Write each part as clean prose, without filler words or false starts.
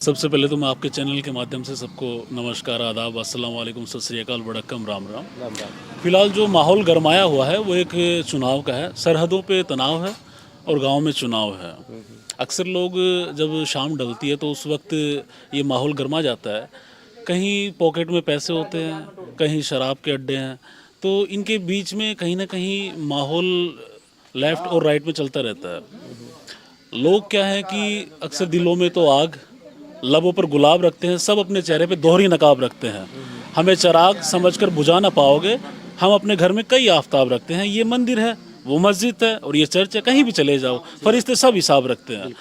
सबसे पहले तो मैं आपके चैनल के माध्यम से सबको नमस्कार, आदाब, अस्सलाम वालेकुम, सत श्री अकाल, वड़क्कम, राम राम। राम राम। फिलहाल जो माहौल गरमाया हुआ है वो एक चुनाव का है। सरहदों पे तनाव है और गांव में चुनाव है। अक्सर लोग जब शाम ढलती है तो उस वक्त ये माहौल गरमा जाता है। कहीं पॉकेट में पैसे होते हैं, कहीं शराब के अड्डे हैं, तो इनके बीच में कहीं ना कहीं माहौल लेफ़्ट और राइट में चलता रहता है। लोग क्या है कि अक्सर दिलों में तो आग, लबों पर गुलाब रखते हैं, सब अपने चेहरे पे दोहरी नकाब रखते हैं। हमें चिराग समझकर बुझा ना पाओगे, हम अपने घर में कई आफताब रखते हैं। ये मंदिर है, वो मस्जिद है और ये चर्च है, कहीं भी चले जाओ फरिश्ते सब हिसाब रखते हैं।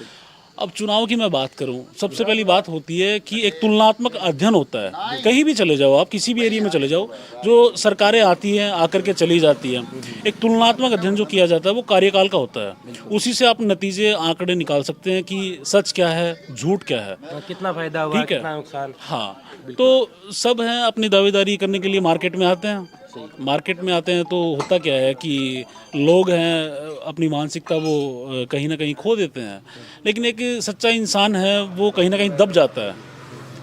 अब चुनाव की मैं बात करूं, सबसे पहली बात होती है कि एक तुलनात्मक अध्ययन होता है। कहीं भी चले जाओ, आप किसी भी एरिया में चले जाओ, जो सरकारें आती हैं आकर के चली जाती हैं, एक तुलनात्मक अध्ययन जो किया जाता है वो कार्यकाल का होता है। उसी से आप नतीजे आंकड़े निकाल सकते हैं कि सच क्या है, झूठ क्या है। कितना फायदा हुआ, ठीक है, कितना नुकसान। हाँ। तो सब हैं अपनी दावेदारी करने के लिए मार्केट में आते हैं। मार्केट में आते हैं तो होता क्या है कि लोग हैं अपनी मानसिकता वो कहीं ना कहीं खो देते हैं, लेकिन एक सच्चा इंसान है वो कहीं ना कहीं दब जाता है।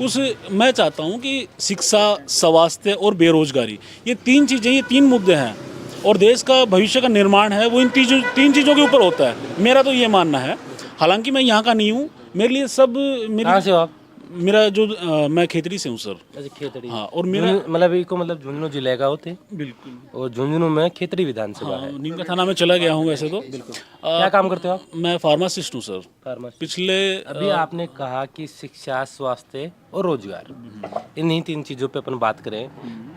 उस मैं चाहता हूँ कि शिक्षा, स्वास्थ्य और बेरोजगारी, ये तीन चीज़ें, ये तीन मुद्दे हैं और देश का भविष्य का निर्माण है वो इन तीन चीज़ों के ऊपर होता है। मेरा तो ये मानना है। हालांकि मैं यहाँ का नहीं हूँ, मेरे लिए सब कहाँ से हो आप? मेरा जो मैं खेतड़ी से हूँ सर। अच्छा, खेतड़ी। हाँ, और मेरा मतलब इको मतलब झुंझुनू जिले का होते। बिल्कुल, और झुंझुनू में खेतड़ी विधानसभा है। नीम का थाना में चला गया हूँ वैसे तो। क्या काम करते हो आप? मैं फार्मासिस्ट हूँ सर। फार्मासी। पिछले अभी आपने कहा कि शिक्षा, स्वास्थ्य और रोजगार, इन्हीं तीन चीजों पे अपन बात करें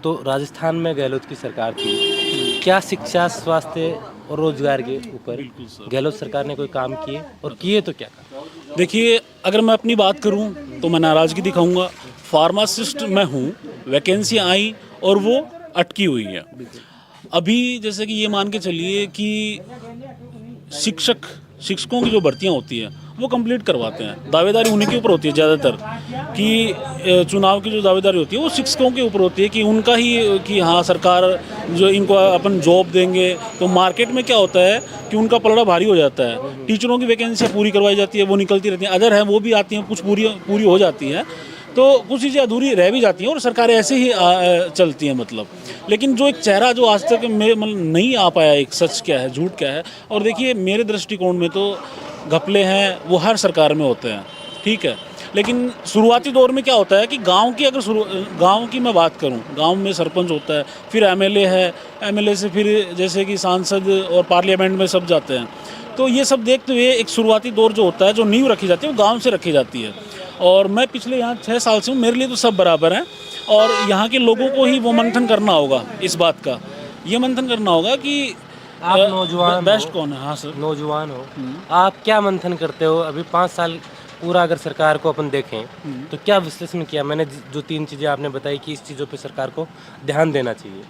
तो राजस्थान में गहलोत की सरकार थी। क्या शिक्षा, स्वास्थ्य और रोजगार के ऊपर गहलोत सरकार ने कोई काम किए, और किए तो क्या काम? देखिए, अगर मैं अपनी बात करूं तो मैं नाराज़गी दिखाऊंगा। फार्मासिस्ट मैं हूं, वैकेंसी आई और वो अटकी हुई है। अभी जैसे कि ये मान के चलिए कि शिक्षकों की जो भर्तियां होती हैं वो कंप्लीट करवाते हैं। दावेदारी उन्हीं के ऊपर होती है ज़्यादातर कि चुनाव की जो दावेदारी होती है वो शिक्षकों के ऊपर होती है कि उनका ही कि हाँ सरकार जो इनको अपन जॉब देंगे। तो मार्केट में क्या होता है कि उनका पलड़ा भारी हो जाता है। टीचरों की वैकेंसियाँ पूरी करवाई जाती है, वो निकलती रहती हैं, अदर है वो भी आती हैं, कुछ पूरी हो जाती हैं, तो कुछ चीज़ें अधूरी रह भी जाती हैं और सरकारें ऐसे ही चलती हैं मतलब। लेकिन जो एक चेहरा जो आज तक नहीं आ पाया, एक सच क्या है, झूठ क्या है। और देखिए मेरे दृष्टिकोण में तो घपले हैं वो हर सरकार में होते हैं, ठीक है। लेकिन शुरुआती दौर में क्या होता है कि गांव की मैं बात करूं, गांव में सरपंच होता है, फिर एमएलए है, एमएलए से फिर जैसे कि सांसद और पार्लियामेंट में सब जाते हैं। तो ये सब देखते हुए एक शुरुआती दौर जो होता है, जो नींव रखी जाती है वो गाँव से रखी जाती है। और मैं पिछले यहाँ 6 साल से हूँ, मेरे लिए तो सब बराबर हैं। और यहाँ के लोगों को ही वो मंथन करना होगा, इस बात का ये मंथन करना होगा कि आप नौजवान बेस्ट कौन है। हाँ सर, नौजवान हो, आप क्या मंथन करते हो? अभी 5 साल पूरा अगर सरकार को अपन देखें तो क्या विश्लेषण किया? मैंने जो तीन चीज़ें आपने बताई कि इस चीज़ों पे सरकार को ध्यान देना चाहिए,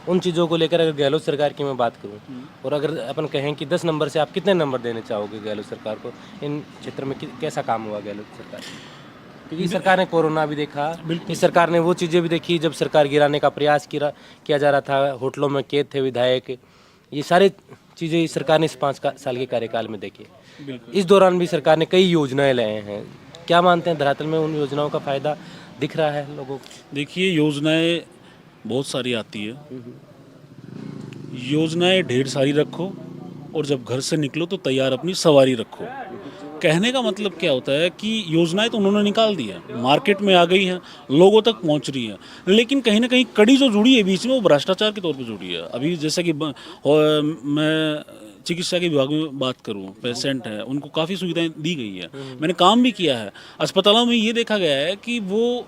उन चीज़ों को लेकर अगर गहलोत सरकार की मैं बात करूं, और अगर अपन कहें कि 10 नंबर से आप कितने नंबर देने चाहोगे गहलोत सरकार को? इन क्षेत्र में कैसा काम हुआ गहलोत सरकार? क्योंकि सरकार ने कोरोना भी देखा, इस सरकार ने वो चीज़ें भी देखी जब सरकार गिराने का प्रयास किया जा रहा था, होटलों में कैद थे विधायक, ये सारी चीज़ें इस सरकार ने इस 5 साल के कार्यकाल में देखी। इस दौरान भी सरकार ने कई योजनाएं लाए हैं। क्या मानते हैं धरातल में उन योजनाओं का फायदा दिख रहा है लोगों को? देखिए योजनाएं बहुत सारी आती है, योजनाएं ढेर सारी रखो और जब घर से निकलो तो तैयार अपनी सवारी रखो। कहने का मतलब क्या होता है कि योजनाएं तो उन्होंने निकाल दी है, मार्केट में आ गई हैं, लोगों तक पहुंच रही है, लेकिन कहीं ना कहीं कड़ी जो जुड़ी है बीच में वो भ्रष्टाचार के तौर पे जुड़ी है। अभी जैसे कि मैं चिकित्सा के विभाग में बात करूं, पेशेंट है उनको काफ़ी सुविधाएं दी गई है, मैंने काम भी किया है अस्पतालों में। ये देखा गया है कि वो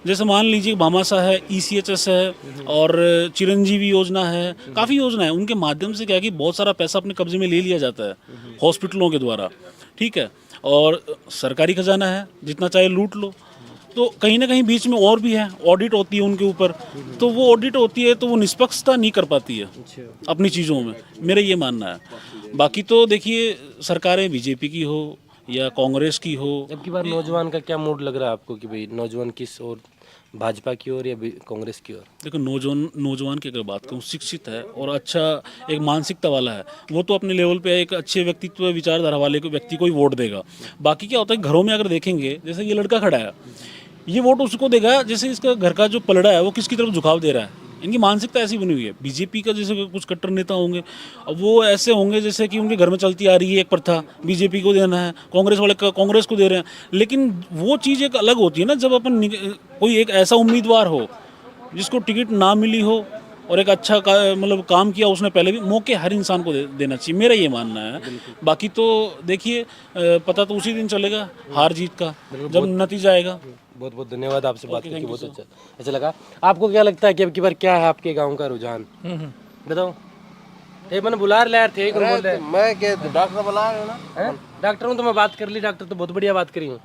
जैसे मान लीजिए भामाशाह है, ईसीएचएस है और चिरंजीवी योजना है, काफ़ी योजना है, उनके माध्यम से क्या है कि बहुत सारा पैसा अपने कब्जे में ले लिया जाता है हॉस्पिटलों के द्वारा, ठीक है। और सरकारी खजाना है, जितना चाहे लूट लो। तो कहीं ना कहीं बीच में और भी है, ऑडिट होती है उनके ऊपर, तो वो ऑडिट होती है तो वो निष्पक्षता नहीं कर पाती है अपनी चीज़ों में, मेरा ये मानना है। बाकी तो देखिए सरकारें बीजेपी की हो या कांग्रेस की हो। अब की बार नौजवान का क्या मूड लग रहा है आपको कि भाई नौजवान किस और भाजपा की ओर या कांग्रेस की ओर? देखो, नौजवान की अगर बात करूँ, शिक्षित है और अच्छा एक मानसिकता वाला है, वो तो अपने लेवल पे एक अच्छे व्यक्तित्व विचारधारा वाले को व्यक्ति को ही वोट देगा। बाकी क्या होता है, घरों में अगर देखेंगे, जैसे ये लड़का खड़ा है, ये वोट उसको देगा जैसे इसका घर का जो पलड़ा है वो किसकी तरफ झुकाव दे रहा है। इनकी मानसिकता ऐसी बनी हुई है। बीजेपी का जैसे कुछ कट्टर नेता होंगे, अब वो ऐसे होंगे जैसे कि उनके घर में चलती आ रही है एक प्रथा, बीजेपी को देना है, कांग्रेस वाले कांग्रेस को दे रहे हैं। लेकिन वो चीज़ एक अलग होती है ना, जब अपन कोई एक ऐसा उम्मीदवार हो जिसको टिकट ना मिली हो और एक अच्छा मतलब काम किया उसने पहले भी, मौके हर इंसान को देना चाहिए, मेरा ये मानना है। बाकी तो देखिए, पता तो उसी दिन चलेगा हार जीत का, जब नतीजा आएगा। बहुत बहुत धन्यवाद, आपसे बात करके बहुत अच्छा लगा। आपको क्या लगता है कि अब की बार क्या है आपके गांव का रुझान? बताओ। एक मैंने बुला रहे यार, थे कौन बोल रहे हैं? मैं क्या डॉक्टर बुला रहे हो ना? हैं? डॉक्टर हूँ तो मैं बात कर ली, डॉक्टर तो बहुत बढ़िया बात करी हूँ।